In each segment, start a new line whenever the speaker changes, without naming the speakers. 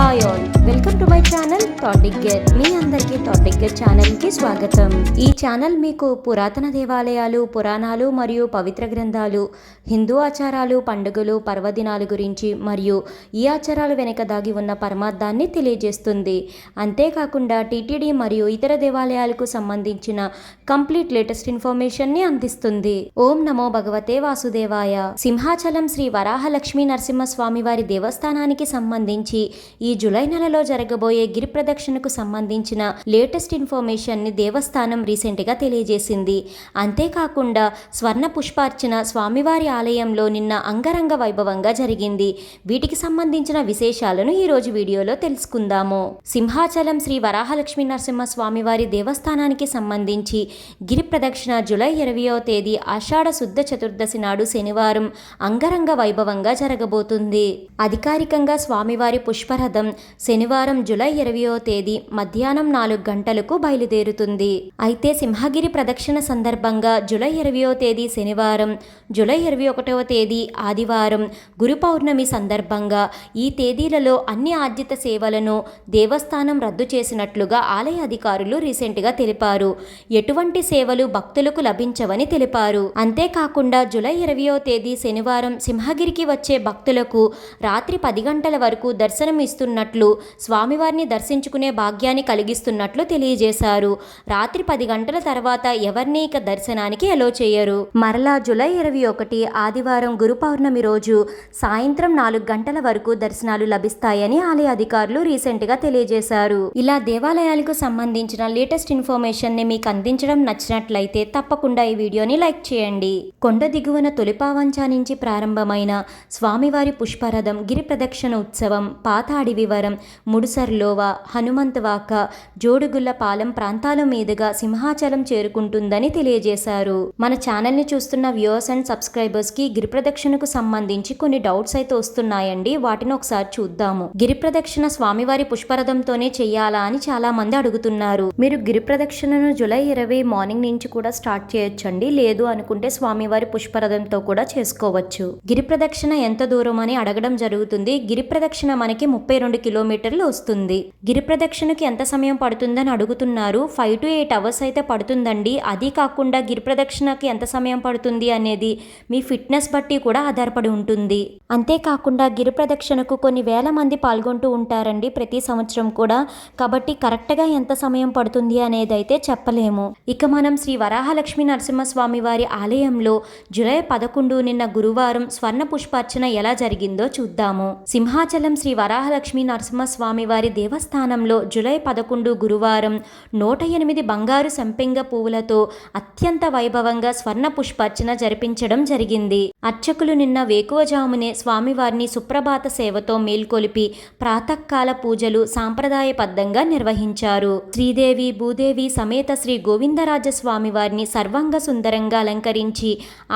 Hi all, welcome to my channel Thought Digger. మీ అందరికీ Thought digger ఛానల్కి స్వాగతం. ఈ ఛానల్ మీకు పురాతన దేవాలయాలు, పురాణాలు మరియు పవిత్ర గ్రంథాలు, హిందూ ఆచారాలు, పండుగలు, పర్వదినాల గురించి మరియు ఈ ఆచారాలు వెనుక దాగి ఉన్న పరమార్థాన్ని తెలియజేస్తుంది. అంతేకాకుండా టీటీడీ మరియు ఇతర దేవాలయాలకు సంబంధించిన కంప్లీట్ లేటెస్ట్ ఇన్ఫర్మేషన్ని అందిస్తుంది. ఓం నమో భగవతే వాసుదేవాయ. సింహాచలం శ్రీ వరాహలక్ష్మీ నరసింహస్వామి వారి దేవస్థానానికి సంబంధించి ఈ జూలై నెలలో జరగబోయే గిరి ప్రదక్షిణకు సంబంధించిన లేటెస్ట్ ఇన్ఫర్మేషన్ ని దేవస్థానం రీసెంట్ గా తెలియజేసింది. అంతేకాకుండా స్వర్ణ పుష్పార్చన స్వామివారి ఆలయంలో నిన్న అంగరంగ వైభవంగా జరిగింది. వీటికి సంబంధించిన విశేషాలను ఈ రోజు వీడియోలో తెలుసుకుందాము. సింహాచలం శ్రీ వరాహలక్ష్మీ నరసింహ స్వామివారి దేవస్థానానికి సంబంధించి గిరి ప్రదక్షిణ జూలై 20వ తేదీ ఆషాఢ శుద్ధ చతుర్దశి నాడు శనివారం అంగరంగ వైభవంగా జరగబోతుంది. అధికారికంగా స్వామివారి పుష్పరథం శనివారం జూలై 20వ తేదీ మధ్యాహ్నం 4 గంటలకు బయలుదేరుతుంది. అయితే సింహగిరి ప్రదక్షిణ సందర్భంగా జూలై 20వ తేదీ శనివారం, జూలై 21వ తేదీ ఆదివారం, గురు పౌర్ణమి సందర్భంగా ఈ తేదీలలో అన్ని ఆర్జిత సేవలను దేవస్థానం రద్దు చేసినట్లుగా ఆలయ అధికారులు రీసెంట్గా తెలిపారు. ఎటువంటి సేవలు భక్తులకు లభించవని తెలిపారు. అంతేకాకుండా జూలై 20వ తేదీ శనివారం సింహగిరికి వచ్చే భక్తులకు రాత్రి 10 గంటల వరకు దర్శనం ఇస్తున్నట్లు, స్వామివారిని దర్శించుకునే భాగ్యాన్ని కలిగిస్తున్నట్లు తెలియజేశారు. రాత్రి 10 గంటల తర్వాత ఎవరిని ఇక దర్శనానికి ఎలో చేయరు. మరలా జూలై 21 ఆదివారం గురు పౌర్ణమి రోజు సాయంత్రం 4 గంటల వరకు దర్శనాలు లభిస్తాయని ఆలయ అధికారులు రీసెంట్ గా తెలియజేశారు. ఇలా దేవాలయాలకు సంబంధించిన లేటెస్ట్ ఇన్ఫర్మేషన్ ని మీకు అందించడం నచ్చినట్లయితే తప్పకుండా ఈ వీడియోని లైక్ చేయండి. కొండ దిగువన తొలిపావంచా నుంచి ప్రారంభమైన స్వామివారి పుష్పరథం గిరి ప్రదక్షిణ ఉత్సవం పాత అడివివరం, ముడుసర్లోవ, హనుమంతవాక, జోడుగుళ్లపాలెం ప్రాంతాల మీదుగా సింహాచలం చేరుకుంటుందని తెలియజేశారు. మన ఛానల్ని చూస్తున్న వ్యూవర్స్ అండ్ సబ్స్క్రైబర్స్ కి గిరి ప్రదక్షిణకు సంబంధించి కొన్ని డౌట్స్ అయితే వస్తున్నాయండి. వాటిని ఒకసారి చూద్దాము. గిరి ప్రదక్షిణ స్వామివారి పుష్పరథంతోనే చెయ్యాలా అని చాలా మంది అడుగుతున్నారు. మీరు గిరి ప్రదక్షిణను జూలై 20 మార్నింగ్ నుంచి కూడా స్టార్ట్ చేయొచ్చండి. లేదు అనుకుంటే స్వామివారి పుష్పరథంతో కూడా చేసుకోవచ్చు. గిరి ప్రదక్షిణ ఎంత దూరం అని అడగడం జరుగుతుంది. గిరి ప్రదక్షిణ మనకి 32 కిలోమీటర్లు వస్తుంది. గిరి ప్రదక్షిణకి ఎంత సమయం పడుతుందని అడుగుతున్నారు. 5 to 8 అవర్స్ అయితే పడుతుందండి. అది కాకుండా గిరి ప్రదక్షిణకి ఎంత సమయం పడుతుంది అనేది మీ ఫిట్నెస్ బట్టి కూడా ఆధారపడి ఉంటుంది. అంతేకాకుండా గిరి ప్రదక్షిణకు కొన్ని వేల మంది పాల్గొంటూ ఉంటారండి ప్రతి సంవత్సరం కూడా. కాబట్టి కరెక్ట్గా ఎంత సమయం పడుతుంది అనేది అయితే చెప్పలేము. ఇక మనం శ్రీ వరాహలక్ష్మీ నరసింహస్వామి వారి ఆలయంలో జూలై 11 నిన్న గురువారం స్వర్ణ పుష్పార్చన ఎలా జరిగిందో చూద్దాము. సింహాచలం శ్రీ వరాహలక్ష్మీ నరసింహస్వామి వారి దేవస్థానంలో జూలై 11 గురువారం 108 బంగారు సంపెంగ పువ్వులతో అత్యంత వైభవంగా స్వర్ణ పుష్పార్చన జరిపించడం జరిగింది. అర్చకులు నిన్న వేకువజామునే స్వామివారిని సుప్రభాత సేవతో మేల్కొలిపి ప్రాతకాల పూజలు సాంప్రదాయబద్ధంగా నిర్వహించారు. శ్రీదేవి భూదేవి సమేత శ్రీ గోవిందరాజస్వామి వారిని సర్వాంగ సుందరంగా అలంకరించి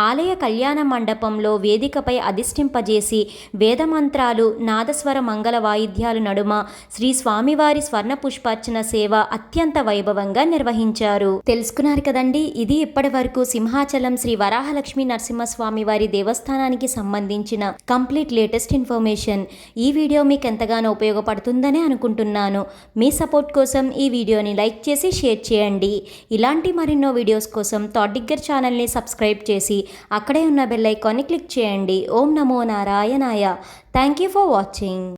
ఆలయ కళ్యాణ మండపంలో వేదికపై అధిష్ఠింపజేసి వేదమంత్రాలు, నాదస్వర మంగళ వాయిద్యాలు నడుమ శ్రీ స్వామివారి స్వర్ణ పుష్పార్చన సేవ అత్యంత వైభవంగా నిర్వహించారు. తెలుసుకున్నారు కదండి. ఇది ఇప్పటి వరకు సింహాచలం శ్రీ వరాహలక్ష్మీ నరసింహస్వామి వారి దేవస్థానానికి సంబంధించిన కంప్లీట్ లేటెస్ట్ ఇన్ఫర్మేషన్. ఈ వీడియో మీకు ఎంతగానో ఉపయోగపడుతుందని అనుకుంటున్నాను. మీ సపోర్ట్ కోసం ఈ వీడియోని లైక్ చేసి షేర్ చేయండి. ఇలాంటి మరెన్నో వీడియోస్ కోసం థాట్ డిగ్గర్ ఛానల్ని సబ్స్క్రైబ్ చేసి అక్కడే ఉన్న బెల్ ఐకాన్ని క్లిక్ చేయండి. ఓం నమో నారాయణాయ. Thank you for watching.